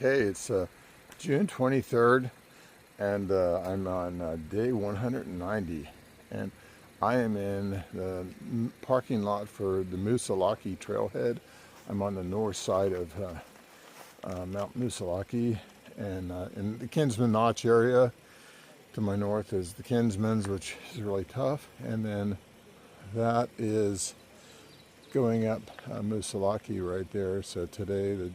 Okay, it's June 23rd, and I'm on day 190, and I am in the parking lot for the Moosilauki trailhead. I'm on the north side of Mt Moosilauki, and in the Kinsman Notch area. To my north is the Kinsman's, which is really tough, and then that is going up Moosilauki right there. So today the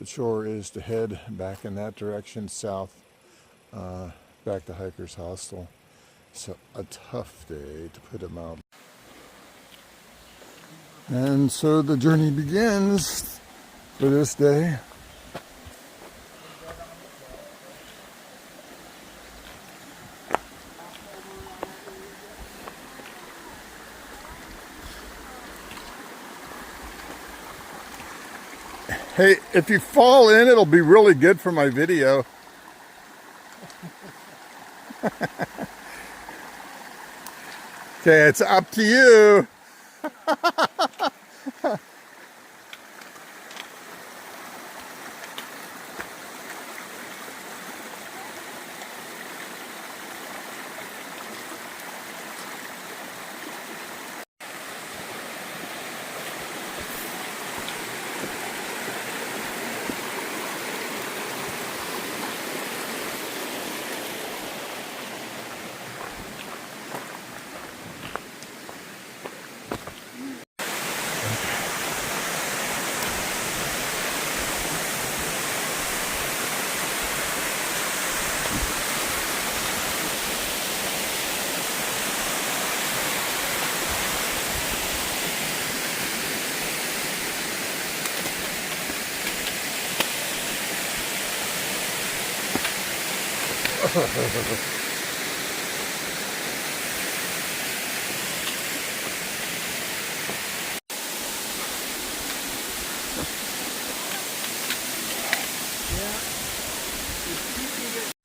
chore is to head back in that direction south, back to Hikers Hostel. So a tough day, to put it mildly. And so the journey begins for this day. Hey, if you fall in, it'll be really good for my video. Okay, it's up to you.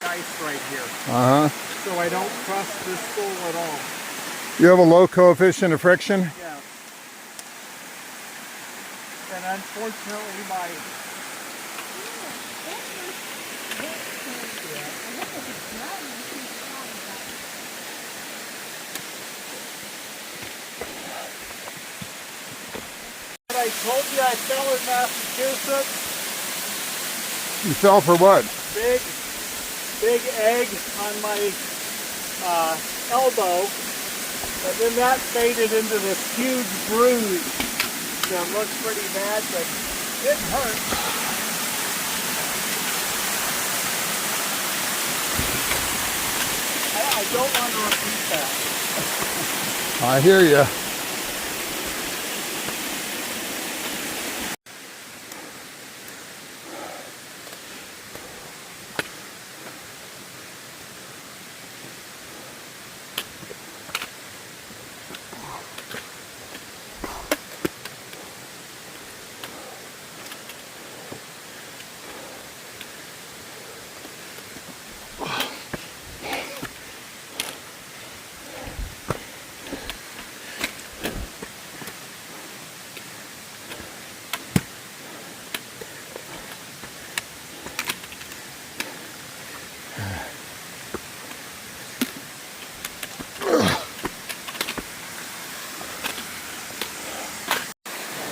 Ice right here. So I don't trust this spool at all. You have a low coefficient of friction? Yeah. And unfortunately my I told you I fell in Massachusetts. You fell for what? Big egg on my elbow, and then that faded into this huge bruise. It looks pretty bad, but it hurt. I don't want to repeat that. I hear you.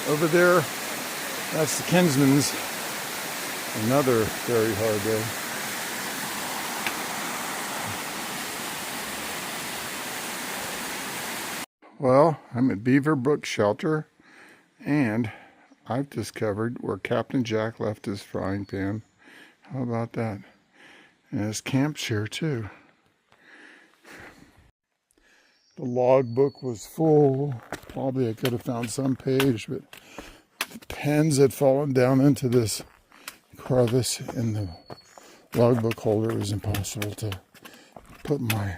Over there, that's the Kinsman's. Another very hard day. Well, I'm at Beaver Brook Shelter, and I've discovered where Captain Jack left his frying pan. How about that? And his camp's here too. The logbook was full. Probably I could have found some page, but the pens had fallen down into this crevice in the logbook holder. It was impossible to put my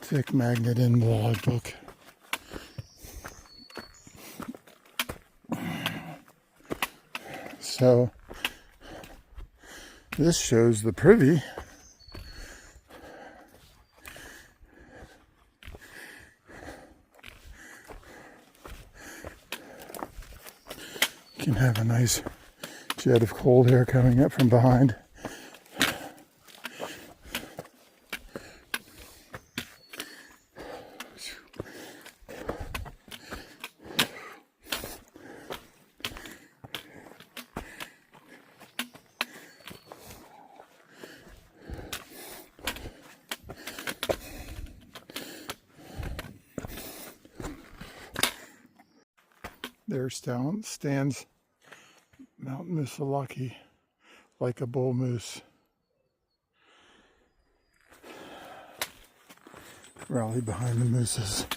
thick magnet in the logbook. So this shows the privy. You can have a nice jet of cold air coming up from behind. There stands Mt Moosilauki like a bull moose. Rally behind the mooses.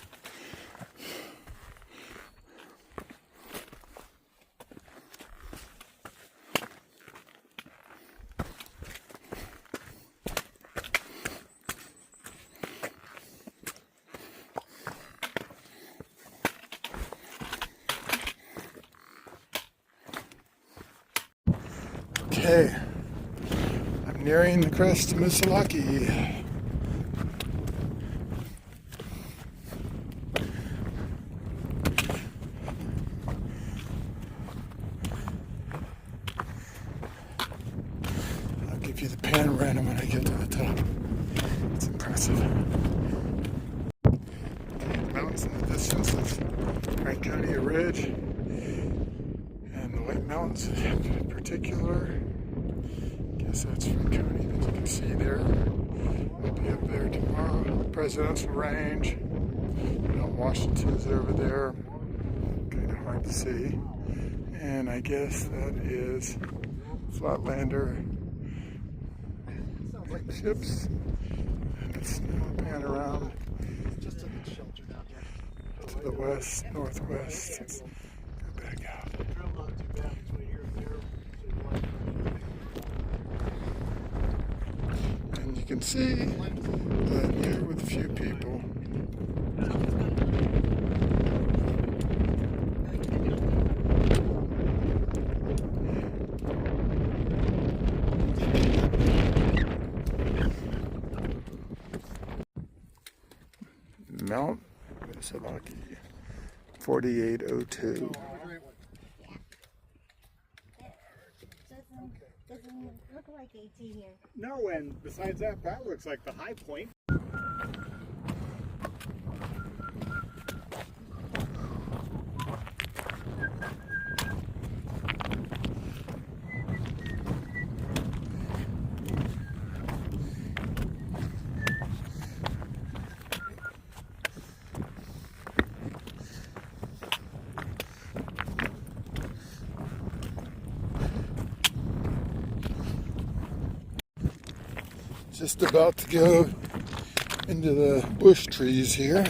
Okay, I'm nearing the crest of Moosilauki. I'll give you the panorama when I get to the top. It's impressive. Okay, mountains in the distance is Franconia Ridge and the White Mountains in particular. Guess that's Franconia that you can see there. I'll be up there tomorrow. Presidential Range. Mount Washington's over there. Kind of hard to see. And I guess that is Flatlander and Chips. And it's now pan around Just a shelter down here. to the west, northwest. Let's go back out. The drill not too bad between here and there. And you can see that here with a few people. Mount Moosilauki, 4802. Doesn't look like AT here. No, and besides that, that looks like the high point. Just about to go into the bush trees here. You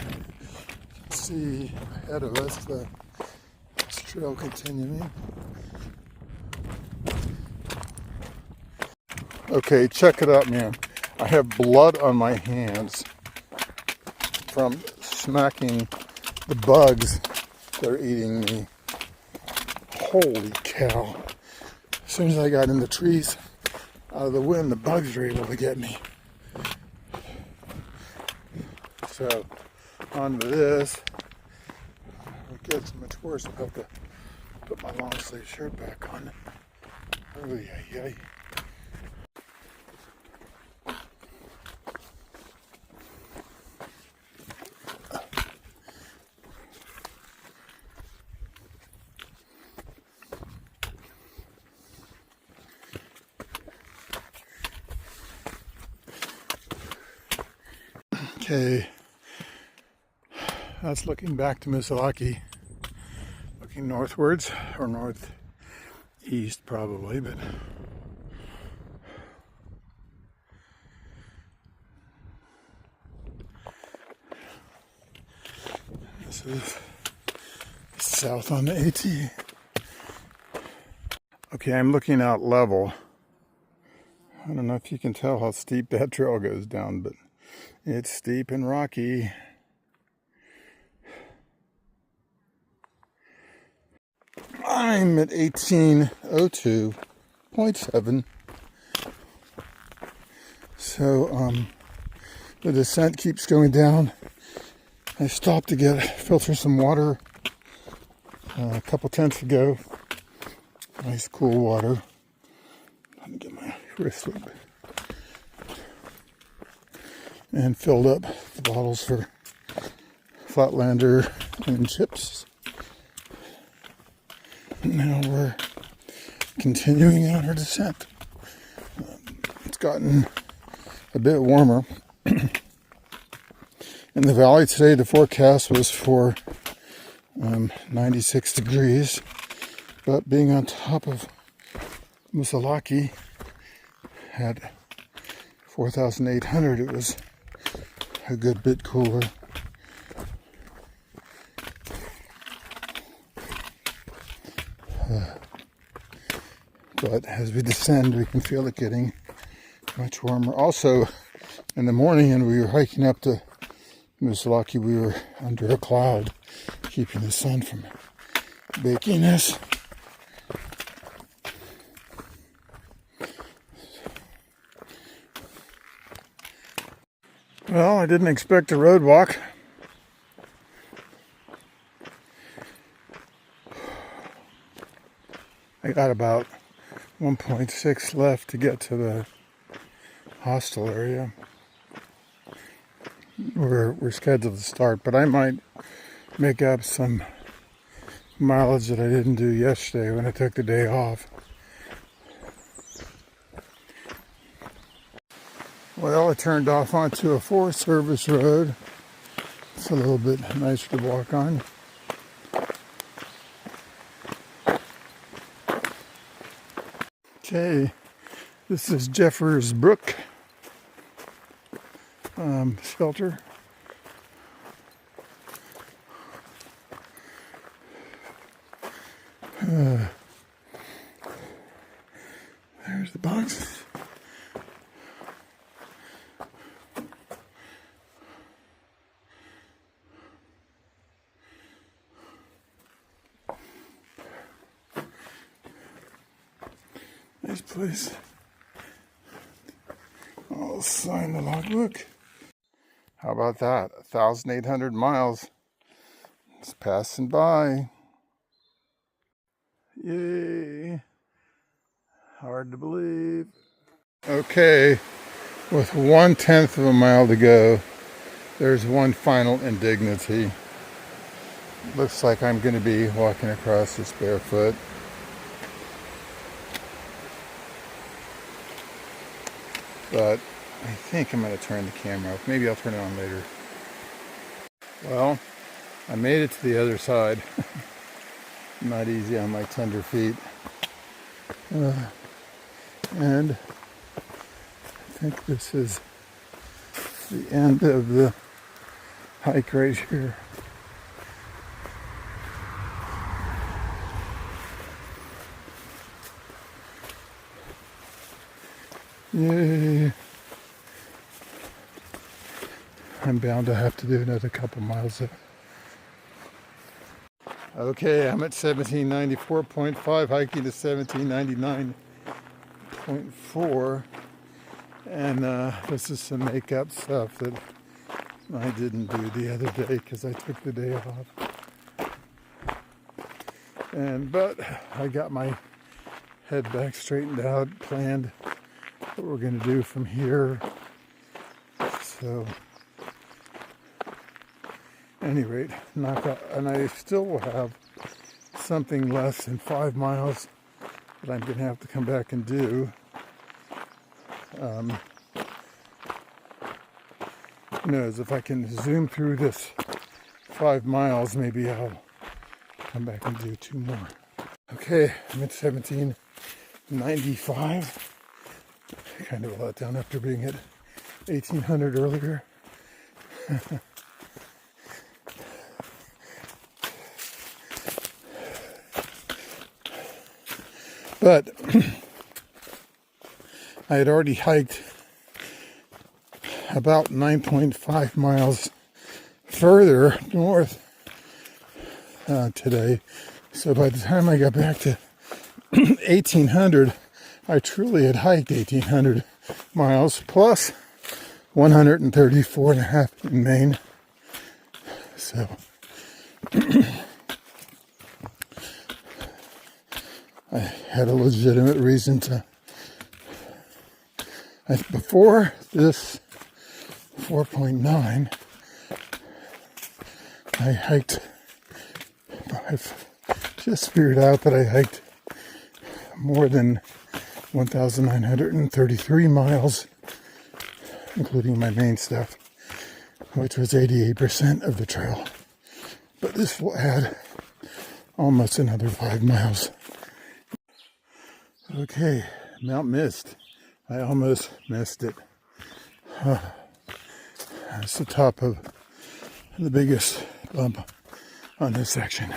can see ahead of us the trail continuing. Okay, check it out, man. I have blood on my hands from smacking the bugs that are eating me. Holy cow. As soon as I got in the trees, out of the wind, the bugs were able to get me. So, on to this. It gets much worse. I'll have to put my long sleeve shirt back on. Oh, yeah. Okay, that's looking back to Moosilauki, looking northwards, or northeast probably, but this is south on the AT. Okay, I'm looking out level. I don't know if you can tell how steep that trail goes down, but it's steep and rocky. I'm at 1802.7. So the descent keeps going down. I stopped to filter some water a couple tenths ago. Nice cool water. wrist loop. And filled up the bottles for Flatlander and Chips. Now we're continuing on our descent. It's gotten a bit warmer. In the valley today, the forecast was for 96 degrees, but being on top of Moosilauki at 4,800, it was a good bit cooler. But as we descend, we can feel it getting much warmer. Also, in the morning, and we were hiking up to Moosilauki, we were under a cloud, keeping the sun from baking us. Well, I didn't expect a road walk. I got about 1.6 left to get to the hostel area. We're scheduled to start, but I might make up some mileage that I didn't do yesterday when I took the day off. Well, I turned off onto a Forest Service road. It's a little bit nicer to walk on. Okay, this is Jeffers Brook shelter. There's the bunks. Nice place. I'll sign the logbook. How about that? 1,800 miles. It's passing by. Yay. Hard to believe. Okay, with 1/10 of a mile to go, there's one final indignity. Looks like I'm going to be walking across this barefoot. But I think I'm going to turn the camera off. Maybe I'll turn it on later. Well, I made it to the other side. Not easy on my tender feet. And I think this is the end of the hike right here. Yay. I'm bound to have to do another couple miles of. Okay, I'm at 1794.5, hiking to 1799.4, and this is some makeup stuff that I didn't do the other day because I took the day off. But I got my head back straightened out, planned what we're going to do from here. So, at any rate, knock out, and I still will have something less than 5 miles that I'm going to have to come back and do. Who knows, if I can zoom through this 5 miles, maybe I'll come back and do 2 more. Okay, I'm at 1795. Kind of a letdown after being at 1800 earlier. But I had already hiked about 9.5 miles further north today. So by the time I got back to 1800, I truly had hiked 1,800 miles plus 134.5 in Maine. So I had a legitimate reason to Before this 4.9, I hiked. I've just figured out that I hiked more than 1,933 miles, including my main stuff, which was 88% of the trail. But this will add almost another 5 miles. Okay, Mount Mist. I almost missed it. That's the top of the biggest bump on this section.